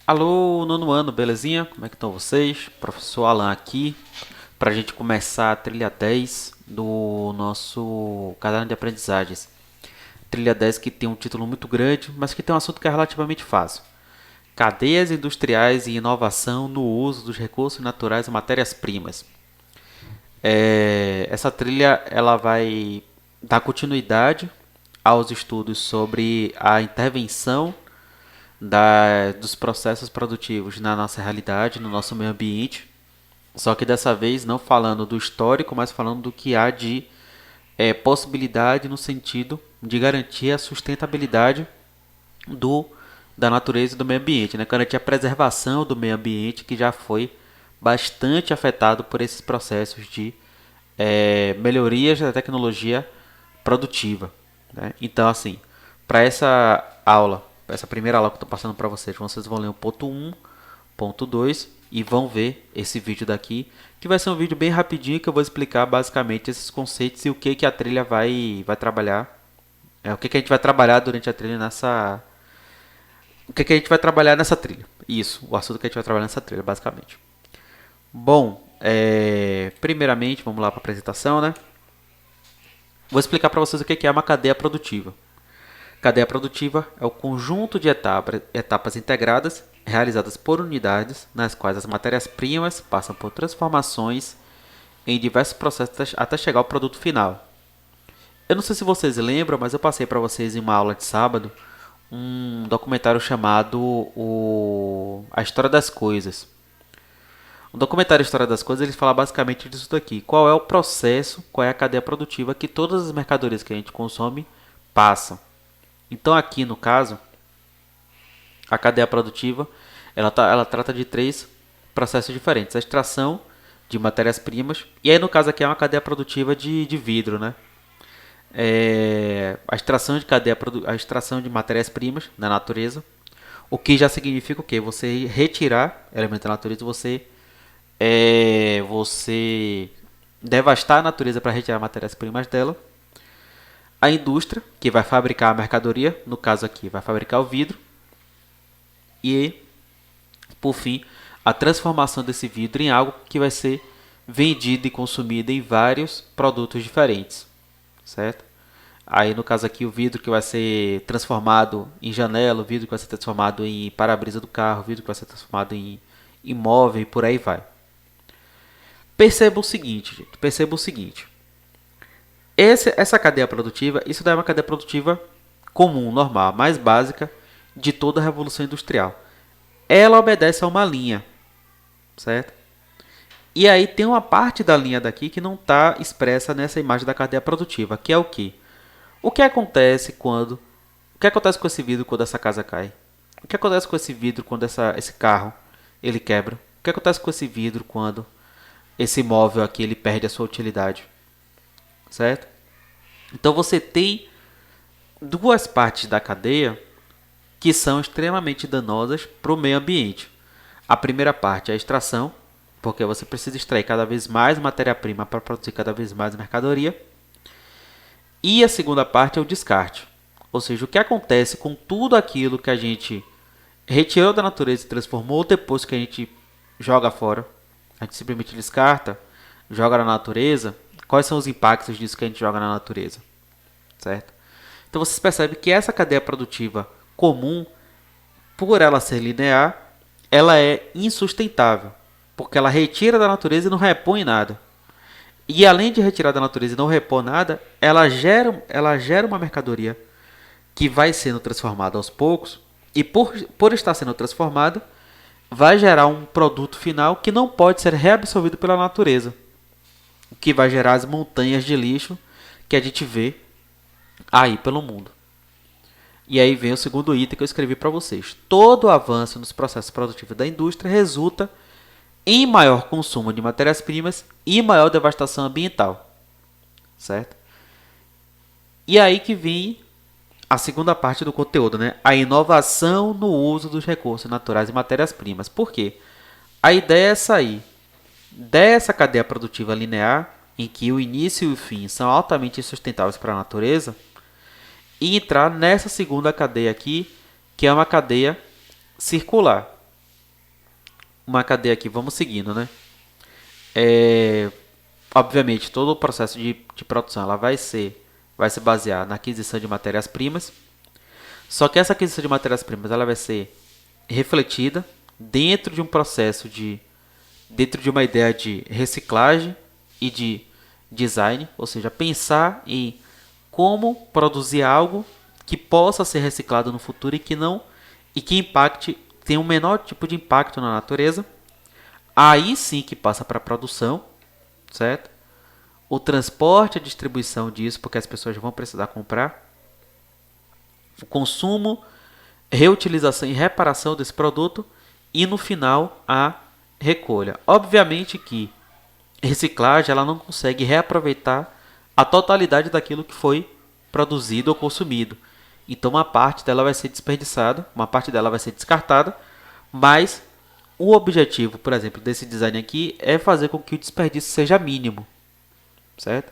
Alô, nono ano, belezinha? Como é que estão vocês? Professor Alan aqui, para a gente começar a trilha 10 do nosso caderno de aprendizagens. Trilha 10 que tem um título muito grande, mas que tem um assunto que é relativamente fácil. Cadeias industriais e inovação no uso dos recursos naturais e matérias-primas. Essa trilha ela vai dar continuidade aos estudos sobre a intervenção dos processos produtivos na nossa realidade, no nosso meio ambiente. Só que dessa vez não falando do histórico, mas falando do que há de possibilidade no sentido de garantir a sustentabilidade do, da natureza e do meio ambiente, né? Garantir a preservação do meio ambiente que já foi bastante afetado por esses processos de melhorias da tecnologia produtiva, né? Então, assim, para essa aula, essa primeira aula que eu estou passando para vocês vão ler o ponto 1, ponto 2 e vão ver esse vídeo daqui, que vai ser um vídeo bem rapidinho que eu vou explicar basicamente esses conceitos e o que a trilha vai trabalhar, o que a gente vai trabalhar durante a trilha o que a gente vai trabalhar nessa trilha. Isso, o assunto que a gente vai trabalhar nessa trilha, basicamente. Bom, primeiramente, vamos lá para a apresentação, né? Vou explicar para vocês o que é uma cadeia produtiva. Cadeia produtiva é o conjunto de etapas integradas realizadas por unidades nas quais as matérias-primas passam por transformações em diversos processos até chegar ao produto final. Eu não sei se vocês lembram, mas eu passei para vocês em uma aula de sábado um documentário chamado A História das Coisas. O documentário História das Coisas ele fala basicamente disso daqui. Qual é o processo, qual é a cadeia produtiva que todas as mercadorias que a gente consome passam. Então aqui no caso, a cadeia produtiva ela trata de três processos diferentes. A extração de matérias-primas, e aí no caso aqui é uma cadeia produtiva de vidro, né? A extração de matérias-primas na natureza, o que já significa o quê? Você retirar elementos da natureza, você devastar a natureza para retirar matérias-primas dela. A indústria, que vai fabricar a mercadoria, no caso aqui, vai fabricar o vidro. E, por fim, a transformação desse vidro em algo que vai ser vendido e consumido em vários produtos diferentes, certo? Aí, no caso aqui, o vidro que vai ser transformado em janela, o vidro que vai ser transformado em para-brisa do carro, o vidro que vai ser transformado em imóvel e por aí vai. Perceba o seguinte, gente, perceba o seguinte. Essa cadeia produtiva, isso daí é uma cadeia produtiva comum, normal, mais básica de toda a Revolução Industrial. Ela obedece a uma linha, certo? E aí tem uma parte da linha daqui que não está expressa nessa imagem da cadeia produtiva, que é o quê? O que acontece quando... O que acontece com esse vidro quando essa casa cai? O que acontece com esse vidro quando esse carro ele quebra? O que acontece com esse vidro quando esse imóvel aqui ele perde a sua utilidade? Certo? Então você tem duas partes da cadeia que são extremamente danosas para o meio ambiente. A primeira parte é a extração, porque você precisa extrair cada vez mais matéria-prima para produzir cada vez mais mercadoria. E a segunda parte é o descarte, ou seja, o que acontece com tudo aquilo que a gente retirou da natureza e transformou depois que a gente joga fora. A gente simplesmente descarta, joga na natureza. Quais são os impactos disso que a gente joga na natureza? Certo? Então vocês percebem que essa cadeia produtiva comum, por ela ser linear, ela é insustentável, porque ela retira da natureza e não repõe nada. E além de retirar da natureza e não repor nada, ela gera uma mercadoria que vai sendo transformada aos poucos, e por estar sendo transformada, vai gerar um produto final que não pode ser reabsorvido pela natureza, o que vai gerar as montanhas de lixo que a gente vê aí pelo mundo. E aí vem o segundo item que eu escrevi para vocês. Todo avanço nos processos produtivos da indústria resulta em maior consumo de matérias-primas e maior devastação ambiental. Certo? E aí que vem a segunda parte do conteúdo, né? A inovação no uso dos recursos naturais e matérias-primas. Por quê? A ideia é sair dessa cadeia produtiva linear, em que o início e o fim são altamente sustentáveis para a natureza, e entrar nessa segunda cadeia aqui, que é uma cadeia circular. uma cadeia aqui, vamos seguindo, né? Obviamente, todo o processo de produção ela vai se basear na aquisição de matérias-primas. Só que essa aquisição de matérias-primas ela vai ser refletida dentro de um processo dentro de uma ideia de reciclagem e de design, ou seja, pensar em como produzir algo que possa ser reciclado no futuro e que impacte, tenha um menor tipo de impacto na natureza. Aí sim que passa para a produção, certo? O transporte e a distribuição disso, porque as pessoas vão precisar comprar. O consumo, reutilização e reparação desse produto. E no final, a recolha. Obviamente que reciclagem ela não consegue reaproveitar a totalidade daquilo que foi produzido ou consumido. Então uma parte dela vai ser desperdiçada, uma parte dela vai ser descartada, mas o objetivo, por exemplo, desse design aqui é fazer com que o desperdício seja mínimo, certo?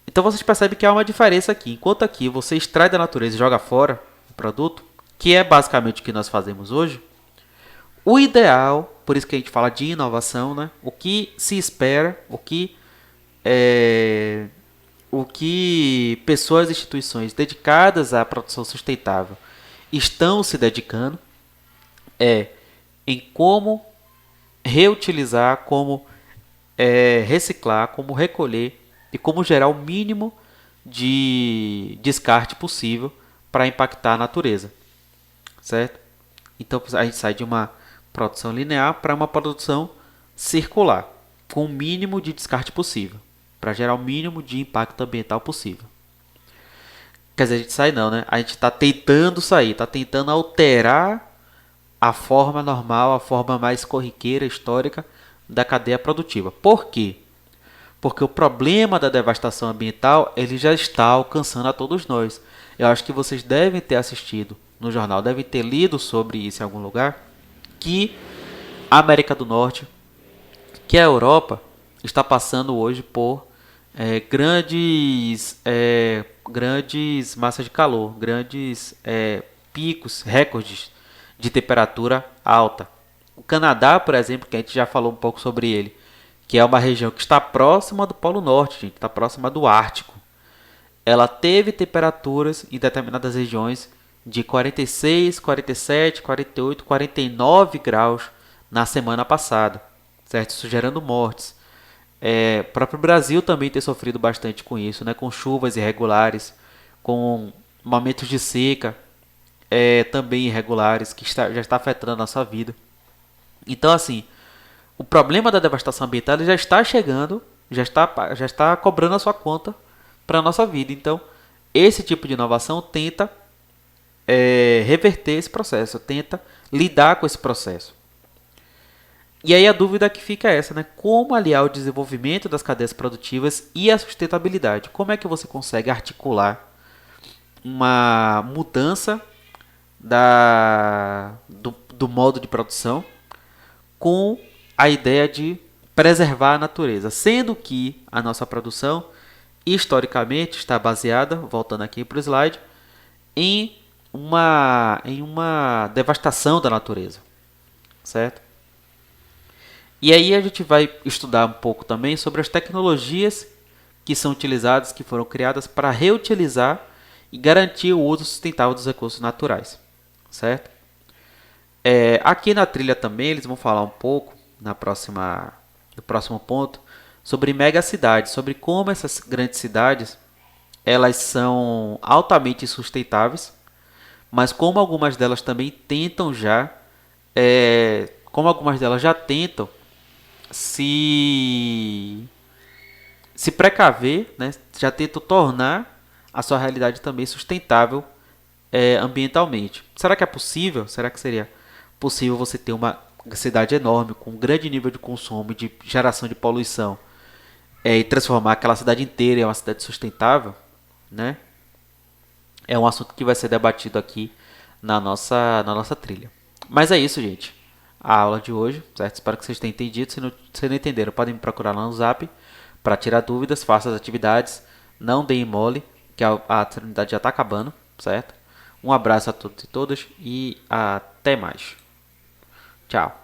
Então vocês percebem que há uma diferença aqui. Enquanto aqui você extrai da natureza e joga fora o produto, que é basicamente o que nós fazemos hoje, o ideal, por isso que a gente fala de inovação, né? O que se espera, o que pessoas e instituições dedicadas à produção sustentável estão se dedicando é em como reutilizar, como reciclar, como recolher e como gerar o mínimo de descarte possível para impactar a natureza, certo? Então a gente sai de uma produção linear para uma produção circular, com o mínimo de descarte possível, para gerar o mínimo de impacto ambiental possível. Quer dizer, a gente sai não, né? A gente está tentando sair, está tentando alterar a forma normal, a forma mais corriqueira, histórica da cadeia produtiva. Por quê? Porque o problema da devastação ambiental ele já está alcançando a todos nós. Eu acho que vocês devem ter assistido no jornal, devem ter lido sobre isso em algum lugar, que a América do Norte, que a Europa, está passando hoje por grandes massas de calor, grandes picos, recordes de temperatura alta. O Canadá, por exemplo, que a gente já falou um pouco sobre ele, que é uma região que está próxima do Polo Norte, gente, está próxima do Ártico. Ela teve temperaturas em determinadas regiões de 46, 47, 48, 49 graus na semana passada, certo? Isso gerando mortes. O próprio Brasil também tem sofrido bastante com isso, né? Com chuvas irregulares, com momentos de seca também irregulares, que já está afetando a nossa vida. Então, assim, o problema da devastação ambiental já está chegando, já está cobrando a sua conta para a nossa vida. Então, esse tipo de inovação tenta reverter esse processo, tenta lidar com esse processo. E aí a dúvida que fica é essa, né? Como aliar o desenvolvimento das cadeias produtivas e a sustentabilidade? Como é que você consegue articular uma mudança do modo de produção com a ideia de preservar a natureza, sendo que a nossa produção historicamente está baseada, voltando aqui para o slide, em uma devastação da natureza, certo? E aí a gente vai estudar um pouco também sobre as tecnologias que são utilizadas, que foram criadas para reutilizar e garantir o uso sustentável dos recursos naturais, certo? Aqui na trilha também eles vão falar um pouco no próximo ponto sobre megacidades, sobre como essas grandes cidades elas são altamente sustentáveis, mas como algumas delas também tentam como algumas delas já tentam se precaver, né? Já tentam tornar a sua realidade também sustentável ambientalmente. Será que é possível? Será que seria possível você ter uma cidade enorme, com um grande nível de consumo e de geração de poluição, e transformar aquela cidade inteira em uma cidade sustentável? Né? É um assunto que vai ser debatido aqui na nossa trilha. Mas é isso, gente. A aula de hoje, certo? Espero que vocês tenham entendido. Se não entenderam, podem me procurar lá no Zap para tirar dúvidas, faça as atividades, não deem mole, que a atividade já está acabando, certo? Um abraço a todos e todas e até mais. Tchau.